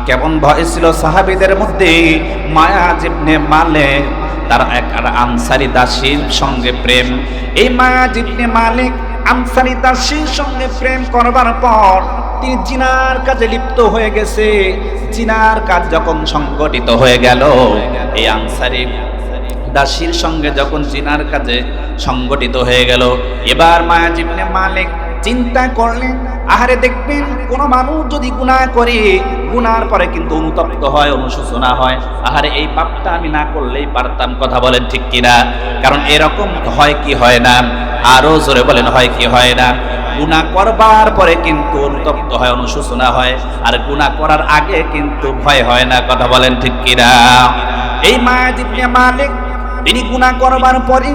কেমন ভয় ছিল সাহাবীদের মধ্যে। মায়াজ ইবনে মালিক তার এক আনসারী দাসীর সঙ্গে প্রেম। এই মায়াজ ইবনে মালিক আনসারী দাসীর সঙ্গে প্রেম করবার পর তিনি জিনার কাজে লিপ্ত হয়ে গেছে। জিনার কাজ যখন সংগঠিত হয়ে গেল, এই আনসারী দাসীর সঙ্গে যখন জিনার কাজে সংগঠিত হয়ে গেল, এবার মায়াজ ইবনে মালিক চিন্তা করলেন, আহারে দেখবেন কোন মানুষ যদি গুনাহ করে, গুনার পরে কিন্তু অনুতপ্ত হয়, অনুশোচনা হয়, আহারে এই পাপটা আমি না করলেই পারতাম। কথা বলেন ঠিক কিনা? কারণ এরকম হয় কি হয় না? আরো জোরে বলেন, হয় কি হয় না? গুনাহ করবার পরে কিন্তু অনুতপ্ত হয়, অনুশোচনা হয়, আর গুনাহ করার আগে কিন্তু ভয় হয় না। কথা বলেন ঠিক কিনা? এই মায়াজ ইবনে মালিক তিনি গুনাহ করবার পরে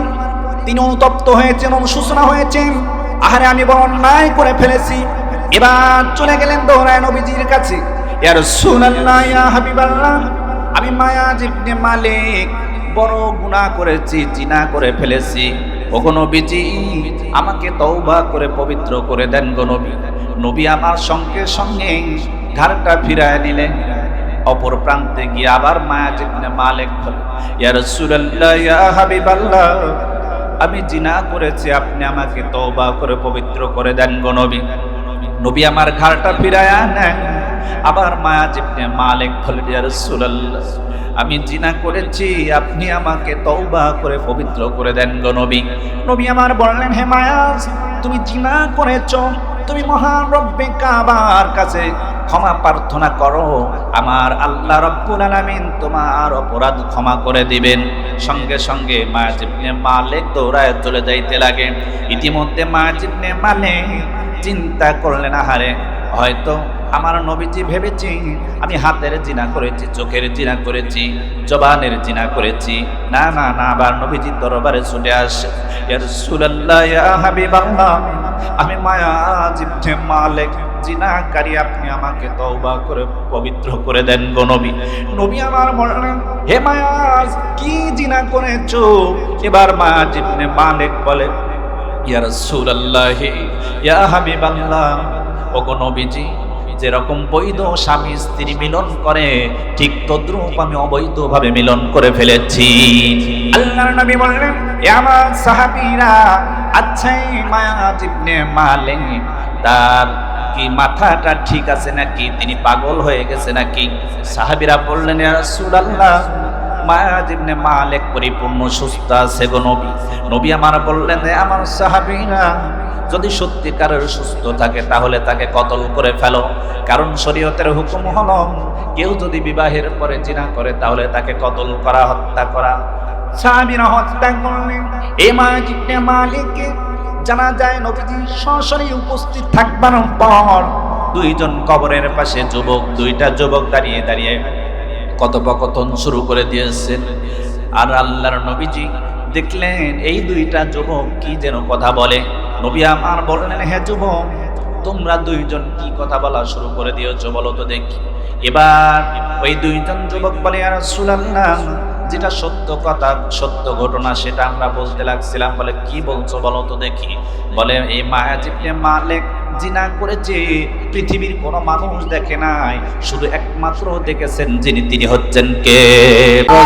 তিনি অনুতপ্ত হয়েছেন, অনুশোচনা হয়েছেন, আহারে আমি বড় অন্যায় করে ফেলেছি। এবার চলে গেলেন দৌড়ায় নবীজির কাছে, ইয়া রাসূলুল্লাহ, ইয়া হাবিবাল্লাহ, আমি মায়াজ ইবনে মালিক বড় গুনাহ করেছি, জিনা করে ফেলেছি। ওগো নবীজি, আমাকে তওবা করে পবিত্র করে দেন গো নবী। নবী আমার সঙ্গে সঙ্গে ঘাড়টা ফিরায় নিলেন। অপর প্রান্তে গিয়ে আবার মায়াজ ইবনে মালিক বলে, ইয়া রাসূলুল্লাহ, ইয়া হাবিবাল্লাহ, আমি জিনা করেছি, আপনি আমাকে তওবা করে পবিত্র করে দেন গো নবী। নবী আমার ঘাড়টা ফিরায়া নেন। আবার মায়াজ ইবনে মালিক বলে, ইয়া রাসূলুল্লাহ, আমি জিনা করেছি, আপনি আমাকে তওবা করে পবিত্র করে দেন গো নবী। নবী আমার বললেন, হে মায়াজ, তুমি জিনা করেছো, তুমি মহান রব্বে কাবার কাছে ক্ষমা প্রার্থনা করো, আমার আল্লাহ রব্বুল আলামিন তোমার অপরাধ ক্ষমা করে দিবেন। সঙ্গে সঙ্গে মায়াজ ইবনে মালিক দৌড়ায় চলে যাইতে লাগে। ইতিমধ্যে মায়াজ ইবনে মালিক চিন্তা করলেন, আহারে হয়তো আমার নবীজি ভেবেছি আমি হাতের জিনা করেছি, চোখের জিনা করেছি, জবানের জিনা করেছি। না না না, আবার নবীজির দরবারে ছুটে আসে, ইয়া রাসূলুল্লাহ, ইয়া হাবিবাল্লাহ, আমি মায়াজ ইবনে মালিক জিনাকারী, আপনি আমাকে তওবা করে পবিত্র করে দেন গো নবী। নবী আমার বললেন, হে মায়াজ, কি জিনা করেছো? এবার মায়াজ ইবনে মালিক বলে, ইয়া রাসূলুল্লাহ, ইয়া হাবিবাল্লাহ, ওগো নবীজি, যেরকম বৈধ স্বামী স্ত্রী মিলন করে ঠিক তদ্রূপ আমি অবৈধভাবে মিলন করে ফেলেছি। আল্লাহর নবী বললেন, এ আমার সাহাবীরা, আচ্ছা এই মায়াজ ইবনে মালিক তার কি মাথাটা ঠিক আছে নাকি, তিনি পাগল হয়ে গেছে নাকি? সাহাবীরা বললেন, ইয়া রাসূলুল্লাহ, মায়াজ ইবনে মালিক পরিপূর্ণ সুস্থ আছে গো নবী। নবী আমার বললেন, আমার সাহাবীরা, যদি সত্যিকারের সুস্থ থাকে তাহলে তাকে কতল করে ফেলো, কারণ শরীয়তের হুকুম হলো কেউ যদি বিবাহের পরে জিনা করে তাহলে তাকে কতল করা, হত্যা করা। সাহাবীরা হত্যা করলেন। এই মায়াজ ইবনে মালিককে জানা যায় নবীজি সরাসরি উপস্থিত থাকবার পর দুইজন কবরের পাশে যুবক, দুইটা যুবক দাঁড়িয়ে দাঁড়িয়ে কথোপকথন শুরু করে দিয়েছেন। আর আল্লাহর নবীজি দেখলেন এই দুইটা যুবক কি যেন কথা বলে। নবী আমার বললেন, হে যুবক, তোমরা দুইজন কি কথা বলা শুরু করে দিয়েছো, বলো তো দেখি। এবার ওই দুইজন যুবক বলে, ইয়া রাসূলুল্লাহ, যেটা সত্য কথা, সত্য ঘটনা, সেটা আমরা বলতে লাগছিলাম। বলে, কি বলছো বলো তো দেখি। বলে, এই মায়াজ ইবনে মালিক জিনা করেছে, পৃথিবীর কোনো মানুষ দেখে নাই, শুধু একমাত্র দেখেছেন যিনি, তিনি হচ্ছেন কে?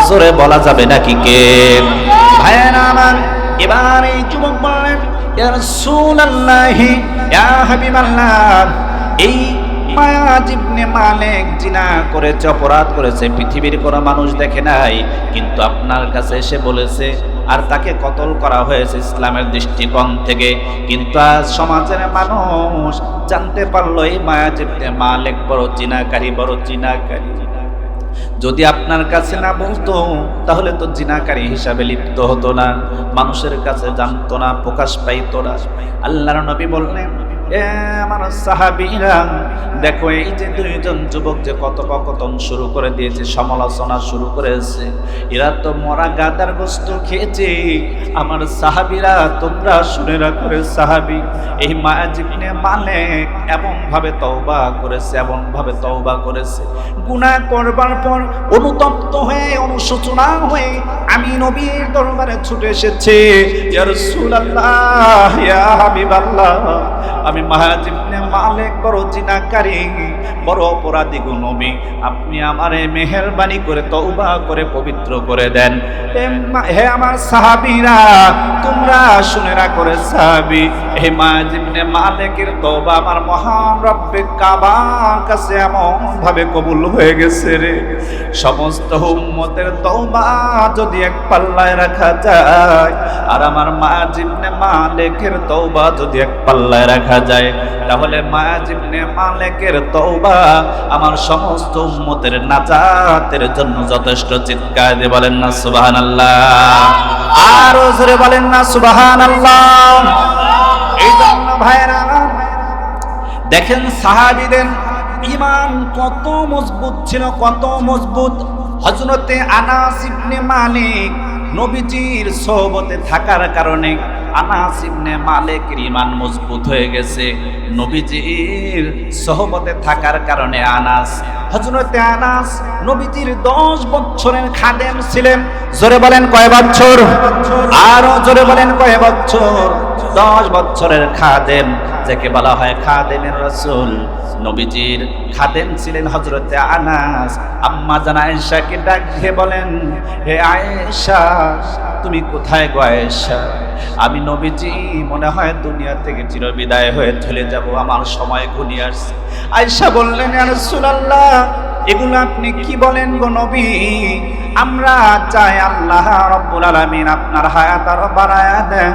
জোরে বলা যাবে নাকি কে? ভাইয়েরা আমার, এবার এই যুবক বললেন, ইয়া রাসূলুল্লাহ, ইয়া হাবিবাল্লাহ, এই মায়াজ ইবনে মালিক জিনা করেছে, অপরাধ করেছে, পৃথিবীর কোনো মানুষ দেখে নাই, কিন্তু আপনার কাছে এসে বলেছে, আর তাকে কতল করা হয়েছে ইসলামের দৃষ্টিকোণ থেকে। কিন্তু আজ সমাজের মানুষ জানতে পারলো এই মায়াজ ইবনে মালিক বড় জিনাকারী, বড় জিনাকারী। যদি আপনার কাছে না বলতো তাহলে তো জিনাকারী হিসাবে লিপ্ত হতো না, মানুষের কাছে জানতো না, প্রকাশ পাইতো না। আল্লাহর নবী বললেন, এ আমার সাহাবীরা, দেখো এই যে দুইজন যুবক যে কথোপকথন শুরু করে দিয়েছে, সমালোচনা শুরু করেছে, এরা তো মরা গাদার গোশত খেয়েছে। আমার সাহাবীরা, তোমরা শুনে রাখো রে সাহাবী, এই মায়াজ ইবনে মালিক এমন ভাবে তওবা করেছে, এমন ভাবে তওবা করেছে, গুনাহ করবার পর অনুতপ্ত হয়ে, অনুশোচনা হয়ে আমি নবীর দরবারে ছুটে এসেছে, ইয়া রাসূলুল্লাহ, ইয়া হাবিবাল্লাহ, আমি মায়াজ ইবনে মালিক বড় জিনাকারী, বড় অপরাধী গো নবী, আপনি আমারে মেহেরবানি করে তওবা করে পবিত্র করে দেন। হে আমার সাহাবীরা, তোমরা শুনে রাখো রে সাহাবী, হে মায়াজ ইবনে মালিকের তওবা আমার মহান রব্বে কাবার কাছে এমন ভাবে কবুল হয়ে গেছে রে, সমস্ত উম্মতের তওবা যদি এক পাল্লায় রাখা যায়, আর আমার মায়াজ ইবনে মালিকের তওবা যদি এক পাল্লায় রাখা যায়, তাহলে মায়াজ ইবনে মালিকের তওবা আমার সমস্ত উম্মতের নাজাতের জন্য যথেষ্ট। চিৎকার দিয়ে বলেন না সুবহানাল্লাহ, আরো জোরে বলেন না সুবহানাল্লাহ। এই জন্য ভাইরা দেখেন সাহাবীদের ঈমান কত মজবুত ছিল, কত মজবুত। হযরতে আনাস ইবনে মালিক নবীজির সোহবতে থাকার কারণে আনাস ইবনে মালিকের ঈমান মজবুত হয়ে গেছে। নবীজির সোহবতে থাকার কারণে হযরতে আনাস নবীজির 10 বছরের খাদেম ছিলেন। জোরে বলেন কয় বছর? আরো জোরে বলেন কয় বছর? 10 বছরের খাদেম, যাকে বলা হয় খাদেমের রাসূল। নবীজির খাদেম ছিলেন হযরতে আনাস। আম্মা জান আয়েশাকে ডাক দিয়ে বলেন, হে আয়েশা, তুমি কোথায় গো আয়েশা? আমি নবীজি মনে হয় দুনিয়া থেকে চিরবিদায় হয়ে চলে যাব, আমার সময় ঘনিয়ে আসছে। আয়েশা বললেন, ইয়া রাসূলুল্লাহ, এগুলো আপনি কি বলেন গো নবী? আমরা চাই আল্লাহ রাব্বুল আলামিন আপনার হায়াত আরো বাড়ায়া দেন,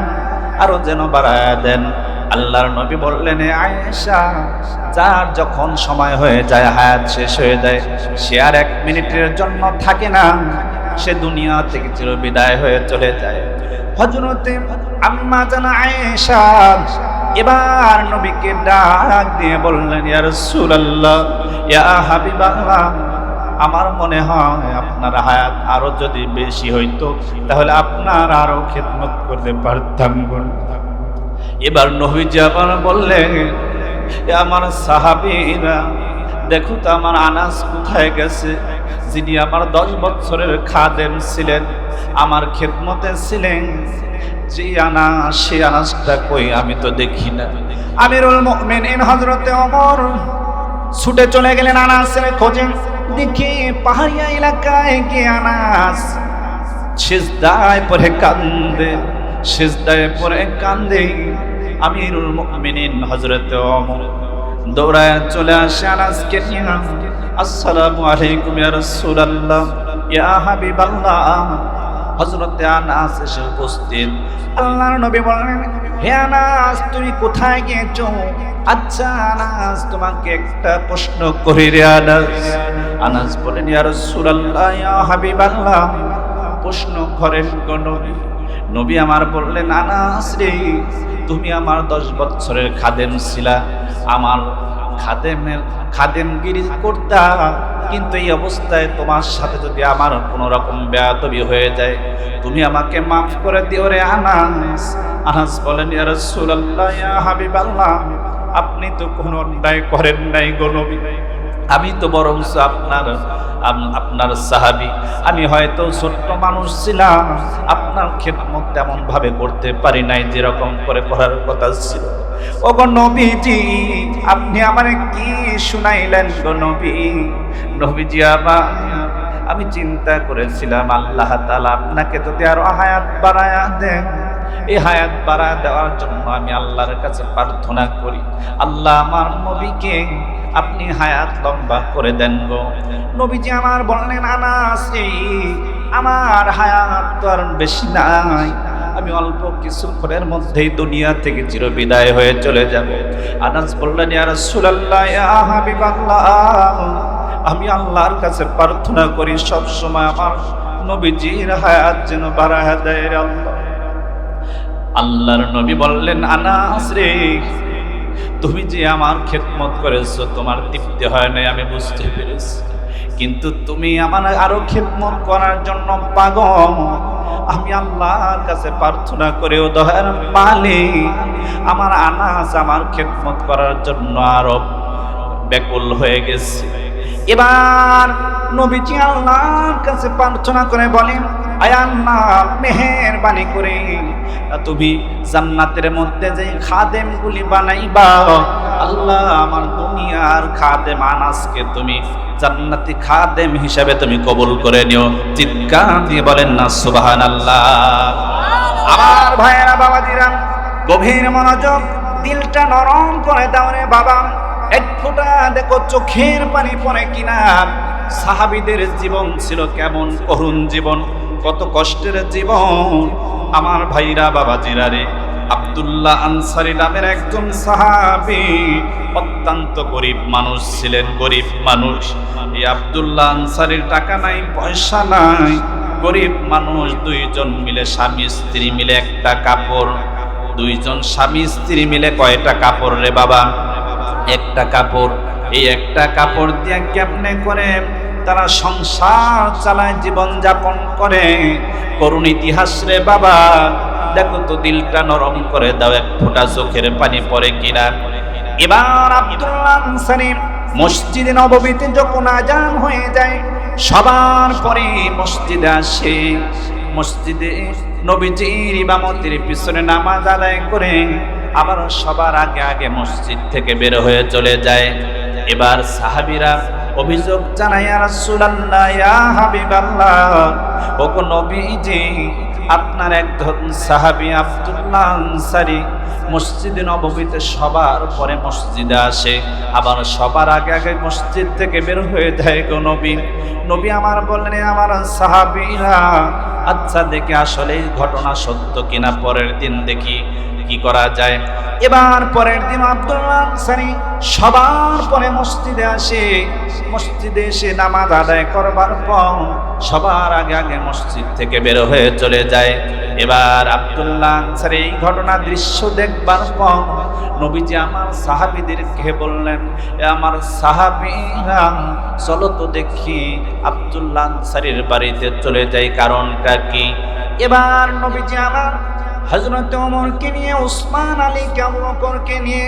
আরো যেন বাড়ায়া দেন। আল্লাহর নবী বললেন, আয়েশা, যার যখন সময় হয়ে যায়, হায়াত শেষ হয়ে যায়, সে আর 1 মিনিটের জন্য থাকে না, সে দুনিয়া থেকে চিরবিদায় হয়ে চলে যায়। হযরতে আম্মা জান আয়েশা এবার নবীকে ডাক দিয়ে বললেন, ইয়া রাসূলুল্লাহ, ইয়া হাবিবাল্লাহ, আমার মনে হয় আপনার হায়াত আরো যদি বেশি হইতো, তাহলে আপনার আরো খিদমত করতে পারতাম। এবার নবীজি আবার বললেন, আমার সাহাবীরা, দেখো তো আমার আনাস কোথায় গেছে, যিনি আমার 10 বছরের খাদেম ছিলেন, আমার খেদমতে ছিলেন। যে আনাস, সে আনাসটা কই, আমি তো দেখি না। আমিরুল মুমিনিন হযরতে ওমর ছুটে চলে গেলেন আনাসের খোঁজে। দেখি পাহাড়িয়া এলাকায় গিয়ে আনাস সিজদায় পড়ে কান্দে, সিজদায় পড়ে কান্দে। আমিরুল মুমিনিন হযরতে ওমর দৌড়ায় চলে আসে আনাসকে নিয়ে, আসসালামু আলাইকুম ইয়া রাসূলুল্লাহ, ইয়া হাবিবাল্লাহ। হযরতে আনাস এসে উপস্থিত। আল্লাহর নবী বললেন, হে আনাস, তুমি কোথায় গিয়েছো? আচ্ছা আনাস, তোমাকে একটা প্রশ্ন করি রে আনাস। আনাস বলেন, ইয়া রাসূলুল্লাহ, ইয়া হাবিবাল্লাহ, প্রশ্ন করেন গো নবী। নবী আমার বললেন, আনাস রে, তুমি আমার 10 বছরের খাদেম ছিলা, আমার খাদেমগিরি করতা, কিন্তু এই অবস্থায় তোমার সাথে যদি আমার কোনো রকম বেয়াদবি হয়ে যায়, তুমি আমাকে মাফ করে দিও রে আনাস। আনাস বলেন, ইয়া রাসূলুল্লাহ, ইয়া হাবিবাল্লাহ, আপনি তো কোনো অন্যায় করেন নাই গো নবী, আমি তো বরং আপনার সাহাবী। আমি হয়তো ছোট্ট মানুষ ছিলাম, আপনার খেদমত তেমন ভাবে করতে পারি নাই যেরকম করে করার কথা ছিল। ও গো নবীজি, আপনি আমারে কি শুনাইলেন গো নবী? নবীজি, আমি চিন্তা করেছিলাম আল্লাহ তাআলা আপনাকে যদি আরো হায়াত বাড়ায়া দেন, এই হায়াত বাড়ায়া দেওয়ার জন্য আমি আল্লাহর কাছে প্রার্থনা করি, আল্লাহ আমার নবীকে আপনি হায়াত লম্বা করে দেন গো। নবীজি আমার বললেন, আনাস, আমার হায়াত তো আর বেশি নাই, আমি অল্প কিছুক্ষণের মধ্যেই দুনিয়া থেকে চিরবিদায় হয়ে চলে যাব। আনাস বললেন, ইয়া রাসূলুল্লাহ, ইয়া হাবিবাল্লাহ, আমি আল্লাহর কাছে প্রার্থনা করি সব সময় আমার নবীজির হায়াত যেন বাড়ায়া দেয় রে আল্লাহ। আল্লাহর নবী বললেন, আনাস রে, তুমি যে আমার খেদমত করেছো, তোমার তৃপ্তি হয় নাই আমি বুঝতে পেরেছি, কিন্তু তুমি আমার আরো খেদমত করার জন্য পাগল। আমি আল্লাহর কাছে প্রার্থনা করে, ও দয়ার মালিক, আমার আনাস আমার খেদমত করার জন্য আরো ব্যাকুল হয়ে গেছে। এবার নবীজি আল্লাহর কাছে প্রার্থনা করে বলেন, আয় আল্লাহ মেহেরবানি করে তুমি জান্নাতের মধ্যে যে খাদেমগুলি বানাইবা আল্লাহ আমার দুনিয়ার খাদেম আনাসকে তুমি জান্নাতি খাদেম হিসাবে তুমি কবুল করে নিও। চিৎকার দিয়ে বলেন না সুবহানাল্লাহ। আমার ভাইয়েরা বাবাজিরা গভীর মনোযোগ, দিলটা নরম করে দাও রে বাবা। এক ফোঁটা দেখো চোখের পানি পড়ে কিনা। সাহাবীদের জীবন ছিল কেমন করুণ জীবন, কত কষ্টের জীবন। আমার ভাইরা বাবাজিরা রে, আব্দুল্লাহ আনসারী নামের একজন সাহাবী অত্যন্ত গরিব মানুষ ছিলেন, গরিব মানুষ। এই আব্দুল্লাহ আনসারীর টাকা নাই, পয়সা নাই, গরিব মানুষ। দুইজন মিলে স্বামী স্ত্রী মিলে একটা কাপড়, দুইজন স্বামী স্ত্রী মিলে কয়টা কাপড় রে বাবা? একটা কাপড়। এই একটা কাপড় দিয়ে কেমনে করে তারা সংসার চালায়, জীবন যাপন করে। করুণ ইতিহাস রে বাবা। দেখো তো দিলটা নরম করে দাও, এক ফোঁটা চোখের পানি পড়ে কিনা। এবার আব্দুল্লাহ আনসারী মসজিদে নববীতে যখন আজান হয়ে যায়, সবার পরে মসজিদে আসে। মসজিদে নবীজির ইমামতির পিছনে নামাজ আদায় করে আবার সবার আগে আগে মসজিদ থেকে বের হয়ে চলে যায়। এবার সাহাবীরা অভিযোগ জানায়, ইয়া রাসূলুল্লাহ, ইয়া হাবিবাল্লাহ, ওগো নবীজি, আপনার একজন সাহাবী আব্দুল্লাহ আনসারী মসজিদে নববীতে সবার পরে মসজিদে আসে, আবার সবার আগে আগে মসজিদ থেকে বের হয়ে যায় গো নবী। নবী আমার বললেন, আমার সাহাবীরা, আচ্ছা দেখে আসলে ঘটনা সত্য কিনা পরের দিন দেখি কি করা যায়। এবার পরের দিন আব্দুল্লাহ আনসারী সবার পরে মসজিদে আসে। মসজিদে এসে নামাজ আদায় করবার পর সবার আগে আগে মসজিদ থেকে বের হয়ে চলে যায়। এবার আব্দুল্লাহ আনসারী এই ঘটনা দৃশ্য দেখবার পর নবীজি আমার সাহাবীদেরকে বললেন, আমার সাহাবীরা, চলো তো দেখি আব্দুল্লাহ আনসারীর বাড়িতে চলে যাই, কারণটা কি? এবার নবীজি আমার হযরত ওমরকে নিয়ে, ওসমান আলীকে, আবু বকরকে নিয়ে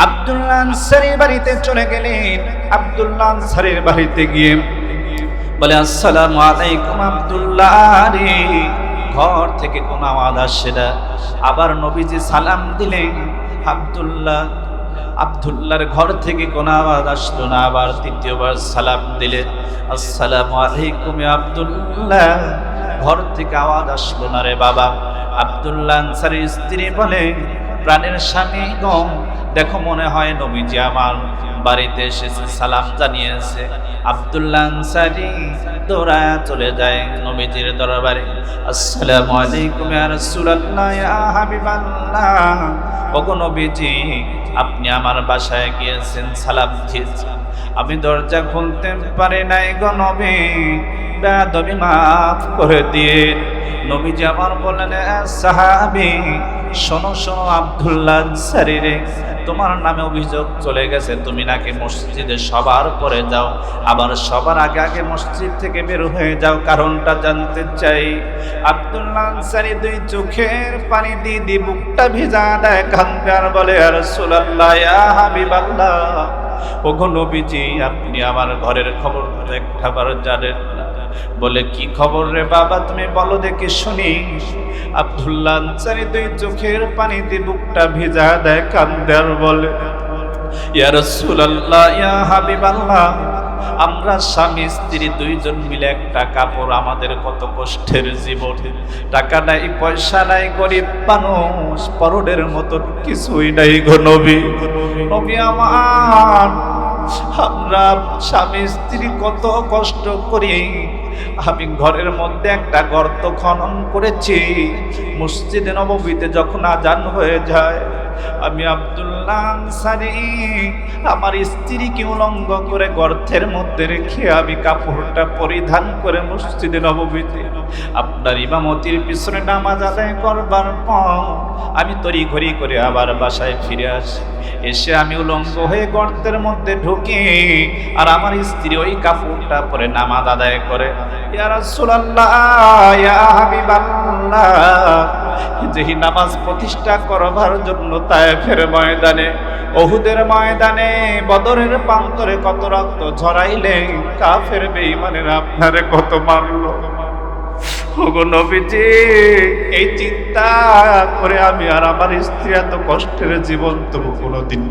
আব্দুল্লাহ আনসারীর বাড়িতে চলে গেলেন। আব্দুল্লাহ আনসারীর বাড়িতে গিয়ে বলে, আসসালামু আলাইকুম আব্দুল্লাহ রে। ঘর থেকে কোনো আওয়াজ আসে না। আবার নবীজি সালাম দিলেন, আব্দুল্লাহর ঘর থেকে কোনো আওয়াজ আসলো না। আবার তৃতীয়বার সালাম দিলেন, আসসালামু আলাইকুম আব্দুল্লাহ। ঘর থেকে আওয়াজ আসলো না রে বাবা। আব্দুল্লাহ আনসারীর স্ত্রী বলে, প্রাণের স্বামী গো, দেখো মনে হয় নবীজি আমার বাড়িতে এসেছে, সালাম জানিয়েছে। আব্দুল্লাহ আনসারী দৌড়ায় চলে যায় নবীজির দরবারে। আসসালামু আলাইকুম ইয়া রাসূলুল্লাহ, ইয়া হাবিবাল্লাহ, ওগো নবীজি, আপনি আমার বাসায় গিয়েছেন, সালাম দিয়েছেন, আমি দরজা খুলতে পারি নাই গো নবী, বেয়াদবি মাফ করে দিয়ে। নবীজি আমার বললেন, সাহাবী, শোনো শোনো আব্দুল্লাহ আনসারী রে, তোমার নামে অভিযোগ চলে গেছে, তুমি নাকি মসজিদে সবার পরে যাও, আবার সবার আগে আগে মসজিদ থেকে বের হয়ে যাও, কারণটা জানতে চাই। আব্দুল্লাহ আনসারী দুই চোখের পানি দিয়ে দিয়ে বুকটা ভিজা দেয়, কাঁদে আর বলে, ইয়া রাসূলুল্লাহ, ইয়া হাবিবাল্লাহ, ওগো নবীজি, আপনি আমার ঘরের খবর একবার জানেন না। বলে, কি খবর রে বাবা, তুমি বলো দেখি শুনি। আব্দুল্লাহ আনসারী দুই চোখের পানিতে বুকটা ভিজা দেয়, কাঁদে আর বলে, ইয়া রাসূলুল্লাহ, ইয়া হাবিবাল্লাহ, আমরা স্বামী স্ত্রী দুইজন মিলে একটা কাপড়, আমাদের কত কষ্টের জীবন, টাকা নাই, পয়সা নাই, গরিব মানুষ, পরনের মতো কিছুই নাই গো নবী। নবী আমার, আমরা স্বামী স্ত্রী কত কষ্ট করি। আমি ঘরের মধ্যে একটা গর্ত খনন করেছি, মসজিদে নববীতে যখন আজান হয়ে যায়, আমি আব্দুল্লাহ আনসারী আমার স্ত্রীকে উলঙ্গ করে গর্তের মধ্যে রেখে আমি কাপড়টা পরিধান করে মসজিদে নববীতে আপনার ইমামতির পিছনে নামাজ আদায় করবার পর আমি তড়িঘড়ি করে আবার বাসায় ফিরে আসি। এসে আমি উলঙ্গ হয়ে গর্তের মধ্যে ঢুকি, আর আমার স্ত্রী ওই কাপড়টা পরে নামাজ আদায় করে। ইয়া রাসূলুল্লাহ, ইয়া হাবিবাল্লাহ, যেই নামাজ প্রতিষ্ঠা করবার জন্য তায়েফের ময়দানে, উহুদের ময়দানে, বদরের প্রান্তরে কত রক্ত ঝরাইলে, কাফের বেঈমানেরা আপনারে কত মারলো। ওগো নবীজি, এই চিন্তা করে আমি আর আমার স্ত্রী এত কষ্টের জীবন তবু কোনোদিন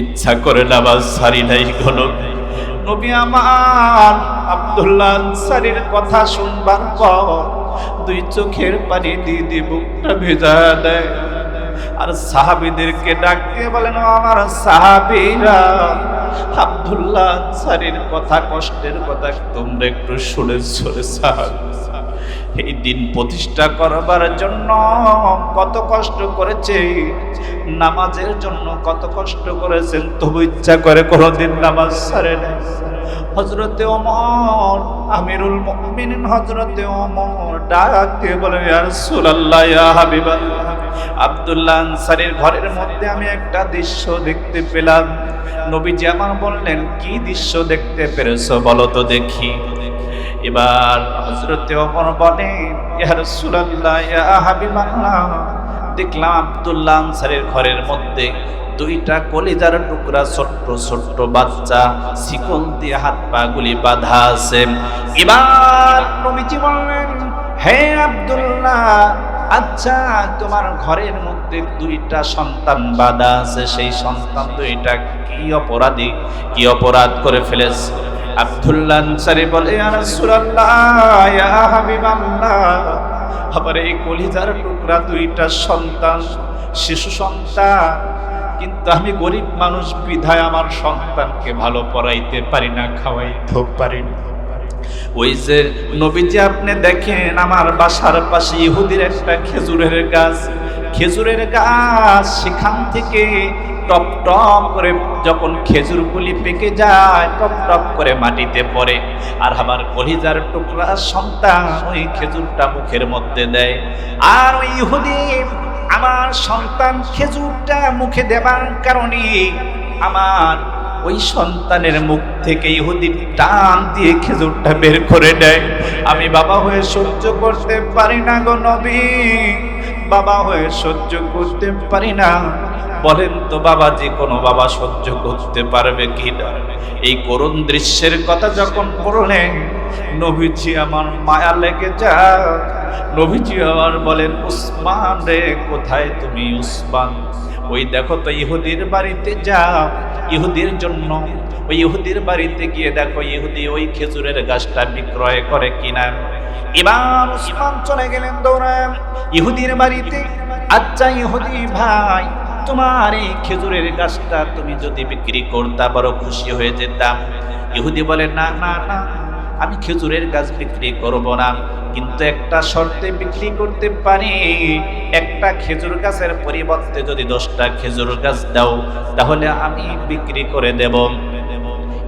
ইচ্ছা করে নামাজ ছাড়ি নাই। গো নবী আমার আব্দুল্লাহ আনসারীর কথা শুনবার পর দুই চোখের পানি দিয়ে বুকটা ভেজা দেয়, আর সাহাবীদেরকে ডাক দিয়ে বলেন, আমার সাহাবীরা, আব্দুল্লাহ আনসারীর কথা, কষ্টের কথা তোমরা একটু শুনেছো রে সাহাবী। এই দিন প্রতিষ্ঠা করবার জন্য কত কষ্ট করেছে, নামাজের জন্য কত কষ্ট করেছেন, তবু ইচ্ছা করে কোনোদিন নামাজ ছাড়ে নাই। হযরতে ওমর, আমিরুল মুমিনিন হযরতে ওমর ডাক দিয়ে বলেন, ইয়া রাসূলুল্লাহ, ইয়া হাবিবাল্লাহ, আব্দুল্লাহ আনসারীর ঘরের মধ্যে আমি একটা দৃশ্য দেখতে পেলাম। নবীজি আমার বললেন, কি দৃশ্য দেখতে পেরেছো বলো তো দেখি। এবার হযরতে ওমর বলেন, ইয়া রাসূলুল্লাহ, ইয়া হাবিবাল্লাহ, দেখলাম আব্দুল্লাহ আনসারীর ঘরের মধ্যে দুইটা কলিজার টুকরা ছোট্ট ছোট্ট বাচ্চা শিকল দিয়ে হাত পা গুলি বাঁধা আছে। এবার নবীজি বললেন, হে আব্দুল্লাহ, আচ্ছা তোমার ঘরের মধ্যে দুইটা সন্তান বাঁধা আছে, সেই সন্তান দুইটা কি অপরাধ করে ফেলেছে? আব্দুল্লাহ আনসারী বলে, ইয়া রাসূলুল্লাহ, ইয়া হাবিবাল্লাহ, আমার এই কলিজার টুকরা দুইটা সন্তান, শিশু সন্তান, কিন্তু আমি গরিব মানুষ বিধায় আমার সন্তানকে ভালো পড়াইতে পারি না, খাওয়াইতেও পারি না। ওই যে নবীজি আপনি দেখেন, আমার বাসার পাশে ইহুদির একটা খেজুরের গাছ, সেখান থেকে টপ টপ করে যখন খেজুরগুলি পেকে যায়, টপ টপ করে মাটিতে পড়ে, আর আমার কলিজার টুকরা সন্তান ওই খেজুরটা মুখের মধ্যে দেয়, আর ওই ইহুদি আমার সন্তান খেজুরটা মুখে দেবার কারণে আমার ওই সন্তানের মুখ থেকে ইহুদি টান দিয়ে খেজুরটা বের করে দেয়। আমি বাবা হয়ে সহ্য করতে পারি না গো নবী, বাবা হয়ে সহ্য করতে পারি না। বলেন তো বাবাজি, কোনো বাবা সহ্য করতে পারবে কি না? এই করুণ দৃশ্যের কথা যখন বললেন, নবীজি আমার মায়া লেগে যায়। নবীজি আমার বলেন, উসমান রে, কোথায় তুমি উসমান? ওই দেখো তো ইহুদির বাড়িতে যাও, ইহুদির জন্য ওই ইহুদির বাড়িতে গিয়ে দেখো ইহুদি ওই খেজুরের গাছটা বিক্রয় করে কিনা। এবার উসমান চলে গেলেন দৌড়ায় ইহুদির বাড়িতে। আচ্ছা ইহুদি ভাই, তোমার এই খেজুরের গাছটা তুমি যদি বিক্রি করতে বড় খুশি হয়ে যেতাম। ইহুদি বলে, না না না, আমি খেজুরের গাছ বিক্রি করব না, কিন্তু একটা শর্তে বিক্রি করতে পারি, একটা খেজুর গাছের পরিবর্তে যদি 10টা খেজুর গাছ দাও তাহলে আমি বিক্রি করে দেব।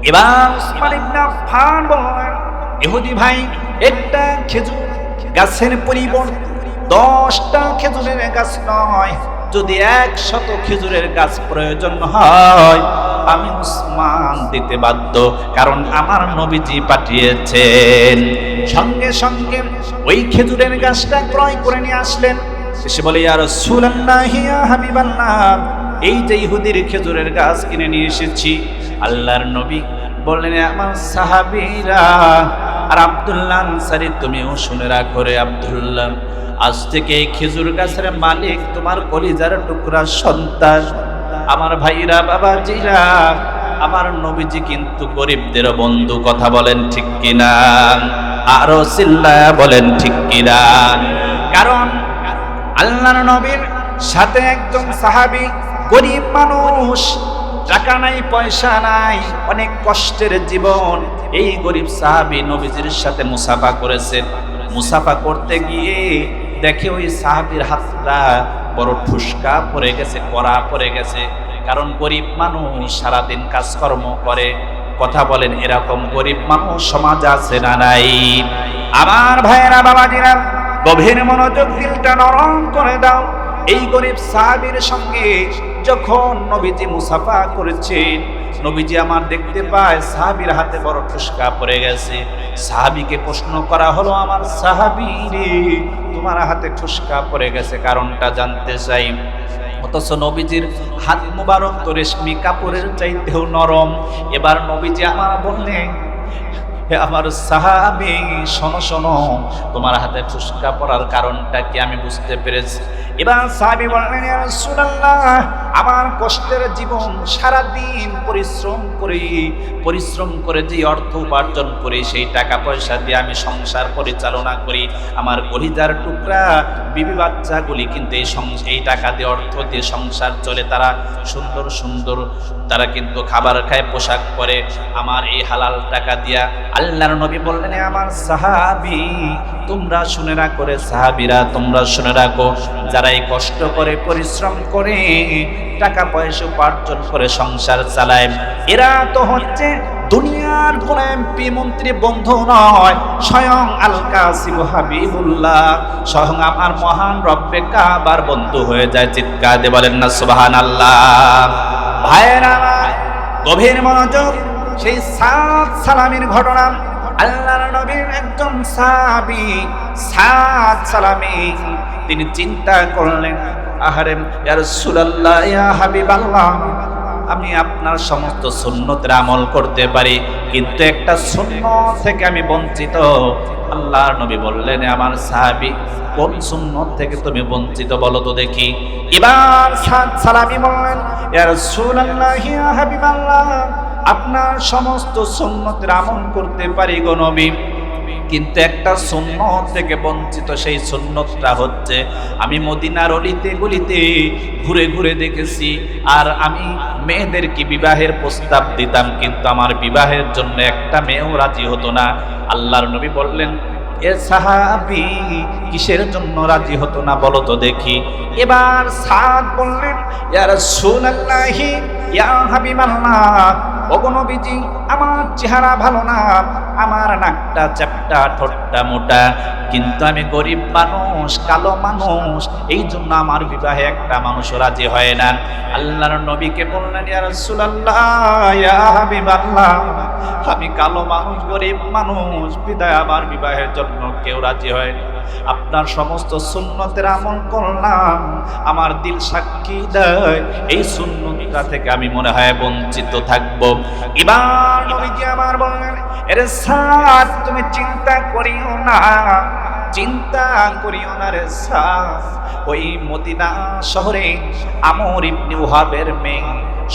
এবার উসমান ইবনে আফফান বলেন, ইহুদি ভাই, একটা খেজুর গাছের পরিবর্তে 10টা খেজুরের গাছ নয়, যদি 100 খেজুরের গাছ প্রয়োজন হয় আমি উসমান দিতে বাধ্য, কারণ আমার নবীজি পাঠিয়েছেন। সঙ্গে সঙ্গে ওই খেজুরের গাছটা ক্রয় করে নিয়ে আসলেন। এসে বলে, ইয়া রাসূলুল্লাহ, ইয়া হাবিবাল্লাহ, এই যে ইহুদির খেজুরের গাছ কিনে নিয়ে এসেছি। আল্লাহর নবী বললেন, আমার সাহাবীরা আর আব্দুল্লাহ আনসারী, তুমিও শুনে রাখো রে আব্দুল্লাহ, আজ থেকে এই খেজুর গাছের মালিক তোমার কলিজার টুকরা সন্তান। আমার ভাইরা, বাবাজিরা, আমার নবীজি কিন্তু গরিবদের বন্ধু। কথা বলেন ঠিক কিনা? আরো চিল্লায়া বলেন ঠিক কিনা? কারণ আল্লাহর নবীর সাথে একজন সাহাবী গরিব মানুষ, টাকা নাই, পয়সা নাই, অনেক কষ্টের জীবন। এই গরিব সাহাবী নবীজির সাথে মুসাফা করেছেন। মুসাফা করতে গিয়ে দেখে ওই সাহাবীর হাতটা বড় ঠুসকা পড়ে গেছে, কড়া পড়ে গেছে, কারণ গরিব মানুষ সারাদিন কাজকর্ম করে। কথা বলেন, এরকম গরিব মানুষ সমাজ আছে না নাই? আমার ভাইয়েরা, বাবাজিরা, গভীর মনোযোগ, দিলটা নরম করে দাও। এই গরিব সাহাবীর সঙ্গে যখন নবীজি মুসাফা করেছেন, নবীজি আমার দেখতে পায় সাহাবীর হাতে বড় ঠুসকা পড়ে গেছে। সাহাবীকে প্রশ্ন করা হলো, আমার সাহাবী রে, তোমার হাতে ঠুসকা পড়ে গেছে, কারণটা জানতে চাই। অথচ নবীজির হাত মুবারক তো রেশমি কাপড়ের চাইতেও নরম। এবার নবীজি আমার বললেন, হে আমার সাহাবী, শোনো শোনো, তোমার হাতে ফুসকা পড়ার কারণটা কি আমি বুঝতে পেরেছি। এবার সাহাবী বললেন, ইয়া রাসূলুল্লাহ, আমার কষ্টের জীবন, সারা দিন পরিশ্রম করে যে অর্থ উপার্জন করি, সেই টাকা পয়সা দিয়ে আমি সংসার পরিচালনা করি। আমার কলিজার টুকরা বিবি বাচ্চাগুলি কিন্তু এই টাকা দিয়ে, অর্থ দিয়ে সংসার চলে। তারা সুন্দর সুন্দর তারা কিন্তু খাবার খায়, পোশাক পরে আমার এই হালাল টাকা দিয়া। আল্লাহর নবী বললেন, আমার সাহাবী, তোমরা শুনে রাখো রে সাহাবীরা, তোমরা শুনে রাখো, যারা এই কষ্ট করে পরিশ্রম করে টাকা পয়সা উপার্জন করে সংসার চালায়, এরা তো হচ্ছে দুনিয়ার কোন এমপি মন্ত্রী বন্ধু নয়, স্বয়ং আল কাসিম হাবিবুল্লাহ, স্বয়ং আমার মহান রব্বে কাবার বন্ধু হয়ে যায়। চিৎকার দিয়ে বলেন না সুবহানাল্লাহ। ভাইয়েরা আমার, গভীর মনোযোগ, সেই সাদ সালামের ঘটনা। আল্লাহর নবীর একজন সাহাবী সাদ সালামী, তিনি চিন্তা করলেন, আহারে ইয়া রাসূলুল্লাহ, ইয়া হাবিবাল্লাহ, আমি আপনার সমস্ত সুন্নতের আমল করতে পারি, কিন্তু একটা সুন্নত থেকে আমি বঞ্চিত। আল্লাহর নবী বললেন, আমার সাহাবী, কোন সুন্নত থেকে তুমি বঞ্চিত বলো তো দেখি। এবার সাদ সালামী বললেন, ইয়া রাসূলুল্লাহ, ইয়া হাবিবাল্লাহ, আপনার সমস্ত সুন্নতের আমল করতে পারি গো নবী, কিন্তু একটা সুন্নত থেকে বঞ্চিত। সেই সুন্নতটা হচ্ছে, আমি মদিনার অলিতে গলিতে ঘুরে ঘুরে দেখেছি, আর আমি মেয়েদেরকে বিবাহের প্রস্তাব দিতাম, কিন্তু আমার বিবাহের জন্য একটা মেয়েও রাজি হতো না। আল্লাহর নবী বললেন, এ সাহাবী, কিসের জন্য রাজি হতো না বলো তো দেখি। এবার সাদ বললেন, ইয়া রাসূলুল্লাহ, ইয়া হাবিবাল্লাহ, ওগো নবীজি, আমার চেহারা ভালো না, আমার নাকটা চ্যাপ্টা, ঠোঁটটা মোটা, কিন্তু আমি গরিব মানুষ, কালো মানুষ, এই জন্য আমার বিবাহে একটা মানুষ রাজি হয় না। আল্লাহর নবীকে বললেন, ইয়া রাসূলুল্লাহ, ইয়া হাবিবাল্লাহ, আমি কালো মানুষ, গরিব মানুষ, বিদায় আমার বিবাহের জন্য কেউ রাজি হয় না। আপনার সমস্ত সুন্নতের আমল করলাম, আমার দিল সাক্ষী দেয়, এই সুন্নতটা থেকে আমি মনে হয় বঞ্চিত থাকবো। এবার নবীজি আমার বললেন, এরে সাদ, তুমি চিন্তা করিও না, চিন্তা করিও না রে সাদ, ওই মদিনা শহরে আমর ইবনে ওয়াহাবের মেয়ে,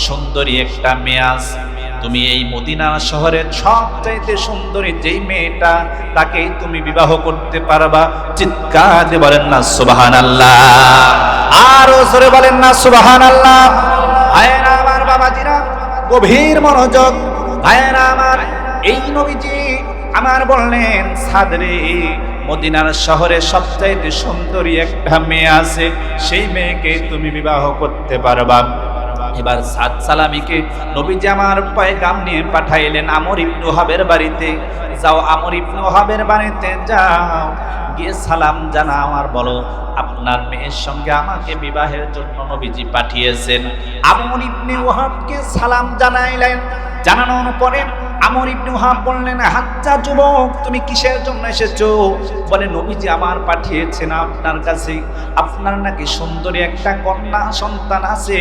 সুন্দরী একটা মেয়ে আছে। তুমি এই মদিনা শহরের সবচাইতে সুন্দরী যেই মেয়েটা, তাকেই তুমি বিবাহ করতে পারবা। চিৎকার দিয়ে বলেন না সুবহানাল্লাহ, আরো জোরে বলেন না সুবহানাল্লাহ। ভাইয়েরা আমার, বাবাজিরা, গভীর মনোযোগ। ভাইয়েরা আমার, এই নবীজি আমার বললেন, সাদরে, মদিনার শহরে সবচাইতে সুন্দরী একটা মেয়ে আছে, সেই মেয়েকে তুমি বিবাহ করতে পারবা। এবার সাদ সালামীকে নবীজি আমার পয়গাম নিয়ে পাঠাইলেন আমর ইবনে ওয়াহাবের বাড়িতে। যাও, আমর ইবনে ওয়াহাবের বাড়িতে যাও, গিয়ে সালাম জানাও আর বলো, আপনার মেয়ের সঙ্গে আমাকে বিবাহের জন্য নবীজি পাঠিয়েছেন। আমর ইবনে ওয়াহাবকে সালাম জানাইলেন। জানানোর পরে আমর ইবনে ওয়াহাব বললেন, হাজ্জা যুবক, তুমি কিসের জন্য এসেছো? বলে, নবীজি আমার পাঠিয়েছেন আপনার কাছে, আপনার নাকি সুন্দরী একটা কন্যা সন্তান আছে,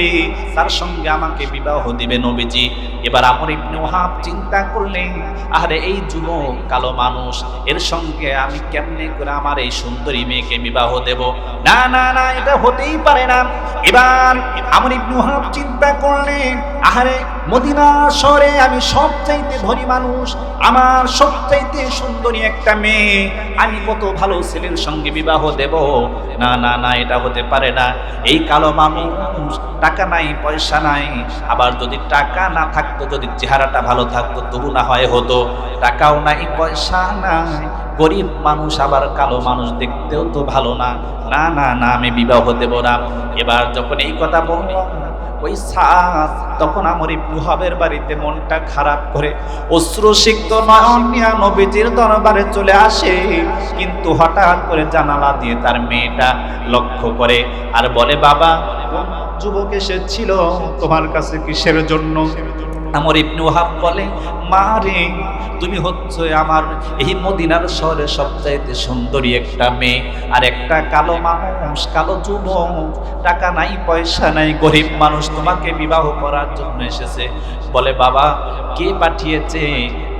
তার সঙ্গে আমাকে বিবাহ দিবে নবীজি। এবার আমর ইবনে ওয়াহাব চিন্তা করলেন, আরে এই যুবক কালো মানুষ, এর সঙ্গে আমি কেমনে করে আমার এই সুন্দরী মেয়েকে বিবাহ দেব? না না না, এটা হতেই পারে না। এবার আমর ইবনে ওয়াহাব চিন্তা করলেন, আরে মদিনা শহরে আমি সবচাইতে ধনী মানুষ, আমার সবচাইতে সুন্দরী একটা মেয়ে, আমি কত ভালো ছেলের সঙ্গে বিবাহ দেব? না না না, এটা হতে পারে না। এই কালো মানুষ, টাকা নাই, পয়সা নাই, আবার যদি টাকা না থাকতো, যদি চেহারাটা ভালো থাকতো তবু না হয় হতো। টাকাও নাই, পয়সা নাই, গরিব মানুষ, আবার কালো মানুষ, দেখতেও তো ভালো না। না না না, আমি বিবাহ দেব না। এবার যখন এই কথা বলল, ওই সাদ তখন আমর ইবনে ওয়াহাবের বাড়িতে মনটা খারাপ করে অশ্রুসিক্ত নয়ন নিয়ে নবীজির দরবারে চলে আসে। কিন্তু হঠাৎ করে জানালা দিয়ে তার মেয়েটা লক্ষ্য করে আর বলে, বাবা, যুবক এসেছিল তোমার কাছে কিসের জন্য? আমর ইবনে ওয়াহাব বলে, মা রে, তুমি হচ্ছে আমার এই মদিনার শহরে সবচাইতে সুন্দরী একটা মেয়ে, আর একটা কালো মানুষ, কালো যুবক, টাকা নাই, পয়সা নাই, গরিব মানুষ তোমাকে বিবাহ করার জন্য এসেছে। বলে, বাবা, কে পাঠিয়েছে?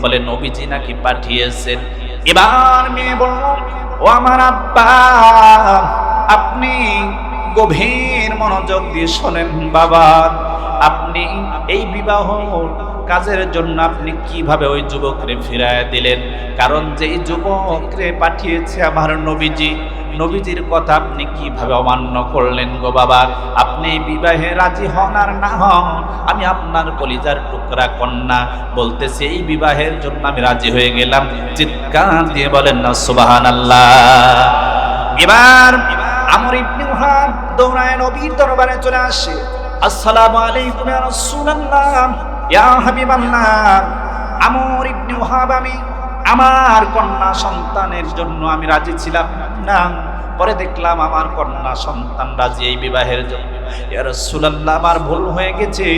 বলে নবীজি নাকি পাঠিয়েছেন। এবার মেয়ে বলল, ও আমার আব্বা, আপনি গভীর মনোযোগ দিয়ে শোনেন বাবা, আপনি এই বিবাহ কাজের জন্য আপনি কিভাবে ওই যুবকরে ফিরায় দিলেন? কারণ যেই যুবকরে পাঠিয়েছে আমার নবীজি, নবীজির কথা আপনি কিভাবে অমান্য করলেন গো বাবা? আপনি বিবাহে রাজি হন আর না হন, আমি আপনার কলিজার টুকরা কন্যা, বলতেছি এই বিবাহের জন্য আমি রাজি হয়ে গেলাম। চিৎকার দিয়ে বলেন না সুবহানাল্লাহ। এবার আমর ইবনে ওয়াহাব দৌড়ায় নবীর দরবারে চলে আসে। আসসালামু আলাইকুম ইয়া রাসূলুল্লাহ, ইয়া হাবিবাল্লাহ। আমর ইবনে ওয়াহাব, আমি আমার কন্যা সন্তানের জন্য আমি রাজি ছিলাম না, পরে দেখলাম আমার কন্যা সন্তান রাজি এই বিবাহের জন্য। ইয়া রাসূলুল্লাহ, আমার ভুল হয়ে গেছে।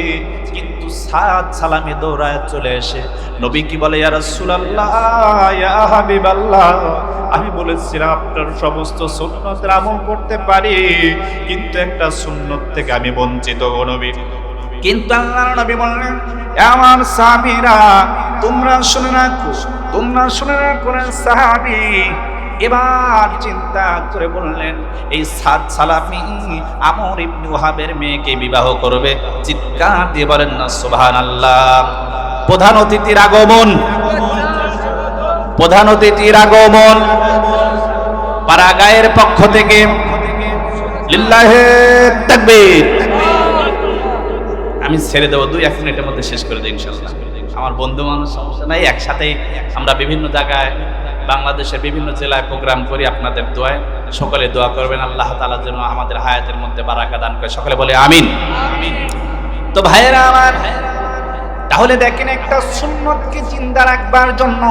কিন্তু সাত সালামে দৌড়ায় চলে এসে নবী কি বলে, ইয়া রাসূলুল্লাহ, ইয়া হাবিবাল্লাহ, আমি বলেছিলাম আপনার সমস্ত সুন্নতের আমল করতে পারি, কিন্তু একটা সুন্নত থেকে আমি বঞ্চিত গো নবী। কিন্তু আল্লাহর নবী বললেন, আমার সাহাবীরা তোমরা শুনে রাখো, তোমরা শুনে রাখো সাহাবী। এবার চিন্তা করে বললেন, এই সাত সালামি আমর ইবনে ওয়াহাবের মেয়েকে বিবাহ করবে। চিৎকার দিয়ে বলেন না সুবহানাল্লাহ। প্রধান অতিথির আগমন, প্রধান অতিথির আগমন পাড়াগাঁয়ের পক্ষ থেকে। লিল্লাহে তাকবীর। আমি ছেড়ে দেবো, 2-1 মিনিটের মধ্যে শেষ করে দিই ইনশাআল্লাহ। আমার বন্ধু মানুষ, সমস্যা নাই, একসাথে আমরা বিভিন্ন জায়গায় বাংলাদেশের বিভিন্ন জেলায় প্রোগ্রাম করি। আপনাদের দোয়ায় সকলে দোয়া করবেন, আল্লাহ তাআলা যেন আমাদের হায়াতের মধ্যে বারাকা দান করে। সকলে বলে আমিন। তো ভাইয়েরা আমার, তাহলে দেখেন একটা সুন্নতকে জিন্দা রাখবার জন্য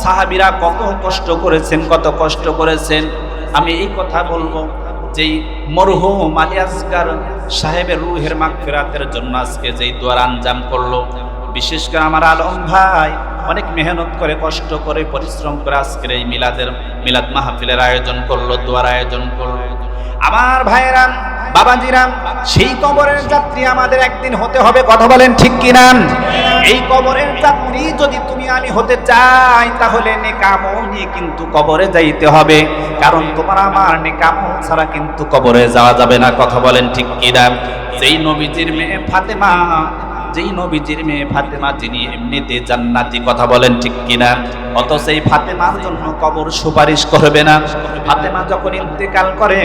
সাহাবীরা কত কষ্ট করেছেন, কত কষ্ট করেছেন। আমি এই কথা বলবো, যেই মরহুম আলী আসগার সাহেবের রুহের মাগফিরাতের জন্য আজকে যেই দোয়ার আঞ্জাম করলো, বিশেষ করে আমার আলম ভাই অনেক মেহনত করে, কষ্ট করে, পরিশ্রম করে আজকের এই মিলাদ মাহফিলের আয়োজন করলো, দোয়ার আয়োজন করলো। আমার ভাইয়েরা, বাবাজিরা, সেই কবরের যাত্রী আমাদের একদিন হতে হবে। কথা বলেন ঠিক কিনা? এই কবরের যাত্রী যদি তুমি আমি হতে চাই, তাহলে নেক আমল নিয়ে কিন্তু কবরে যাইতে হবে। কারণ তোমার আমার নেক আমল ছাড়া কিন্তু কবরে যাওয়া যাবে না। কথা বলেন ঠিক কিনা? যেই নবীজির মেয়ে ফাতেমা, যেই নবীজির মেয়ে ফাতেমা, যিনি এমনিতে জান্নাতি। কথা বলেন ঠিক কিনা? অত সেই ফাতেমার জন্য কবর সুপারিশ করবে না। ফাতেমা যখন ইন্তেকাল করে,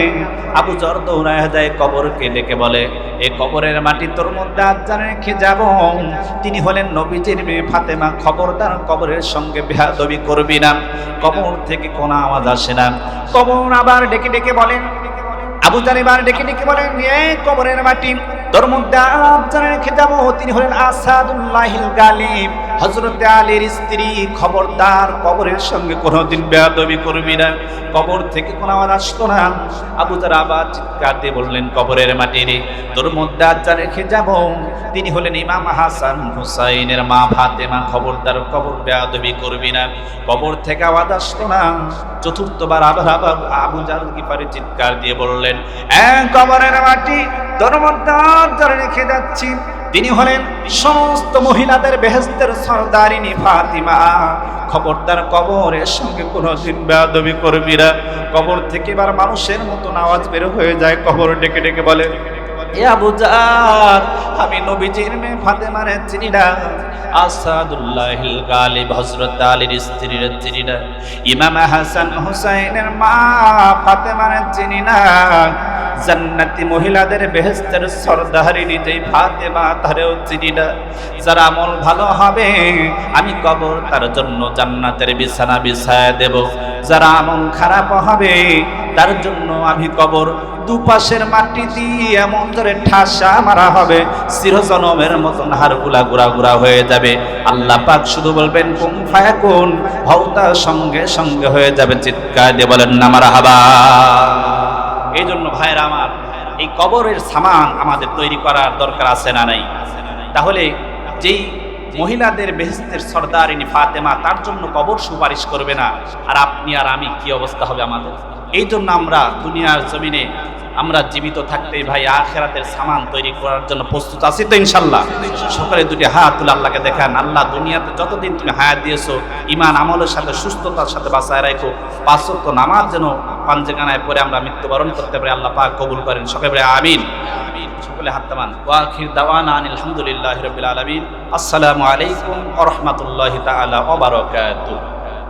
আবু যর দৌড়ায় যায় কবরকে ডেকে বলে, এই কবরের মাটি তোর মধ্যে আজ্জান রেখে যাব। তিনি হলেন নবীজির মেয়ে ফাতেমা। খবরদার কবরের সঙ্গে বেয়াদবি করবি না। কবর থেকে কোনো আওয়াজ আসে না। কবর আবার ডেকে ডেকে বলেন, আবু যর এবার ডেকে ডেকে বলেন, এই কবরের মাটি তোর মধ্যে আজ্জান রেখে যাব। তিনি হলেন আসাদুল্লাহিল গালিব, হযরত আলীর স্ত্রী। খবরদার কবরের সঙ্গে কোনোদিন বেয়াদবি করবি না। কবর থেকে কোনো আওয়াজ আসতো না। আবু যর আবার চিৎকার দিয়ে বললেন, কবরের মাটি রে, তোর মধ্যে আজ্জান রেখে যাব। তিনি হলেন ইমাম হাসান হুসাইনের মা ফাতেমা। খবরদার কবর বেয়াদবি করবি না। কবর থেকে আওয়াজ আসতো না। চতুর্থবার আবার আবু যর গিফারি চিৎকার দিয়ে বললেন, কবরের মাটি তোর মধ্যে আজ্জান রেখে যাচ্ছি। তিনি হলেন সমস্ত মহিলাদের বেহেশতের সরদারিনী ফাতিমা। খবরদার কবরের সঙ্গে কোনোদিন বেয়াদবি করবি না। কবর থেকে এবার মানুষের মতন আওয়াজ বের হয়ে যায়। কবর ডেকে ডেকে বলে, এ আবু যর, আমি নবীজির মেয়ে ফাতেমারে চিনি না। আসাদুল্লাহিল গালিব, হযরত আলীর স্ত্রীর চিনি না। ইমাম হাসান হুসাইনের মা ফাতেমারে চিনি না। জান্নাতি মহিলাদের বেহেশতের সরদারিনী যেই ফাতেমা, তারেও চিনি না। যার আমল ভালো হবে আমি কবর তার জন্য জান্নাতের বিছানা বিছায়া দেব। যার আমল খারাপ হবে তার জন্য আমি কবর দুপাশের মাটি দিয়ে এমন ধরে ঠাসা মারা হবে, চিরজনমের মতন হাড়গুলা গুড়া গুড়া হয়ে যাবে। আল্লাহ পাক শুধু বলবেন কুন ফায়াকুন, হওতা সঙ্গে সঙ্গে হয়ে যাবে। চিৎকার দিয়ে বলেন না মারহাবা। এই জন্য ভাইরা আমার, এই কবরের সামান আমাদের তৈরি করার দরকার আছে না নাই? তাহলে যেই মহিলাদের বেহেশতের সরদারিনী ফাতেমা, তার জন্য কবর সুপারিশ করবে না, আর আপনি আর আমি কি অবস্থা হবে আমাদের? এই জন্য আমরা দুনিয়ার জমিনে আমরা জীবিত থাকতেই ভাই আখিরাতের সামান তৈরি করার জন্য প্রস্তুত আছি তো ইনশাআল্লাহ? সকলে দুটি হাত তুলে আল্লাহকে দেখান, আল্লাহ দুনিয়াতে যতদিন তুমি হায়াত দিয়েছো ঈমান আমলের সাথে সুস্থতার সাথে বাঁচায় রাখো, 5 ওয়াক্ত নামাজ যেন পাঞ্জেখানায় পরে আমরা মৃত্যুবরণ করতে পারি, আল্লাহ পাক কবুল করেন। সকলে বলে আমিন। সকলে হাত তামান। ওয়া আখির দাওয়ানা আলহামদুলিল্লাহি রাব্বিল আলামিন। আসসালামু আলাইকুম ওয়া রাহমাতুল্লাহি তাআলা ওয়া বারাকাতুহু।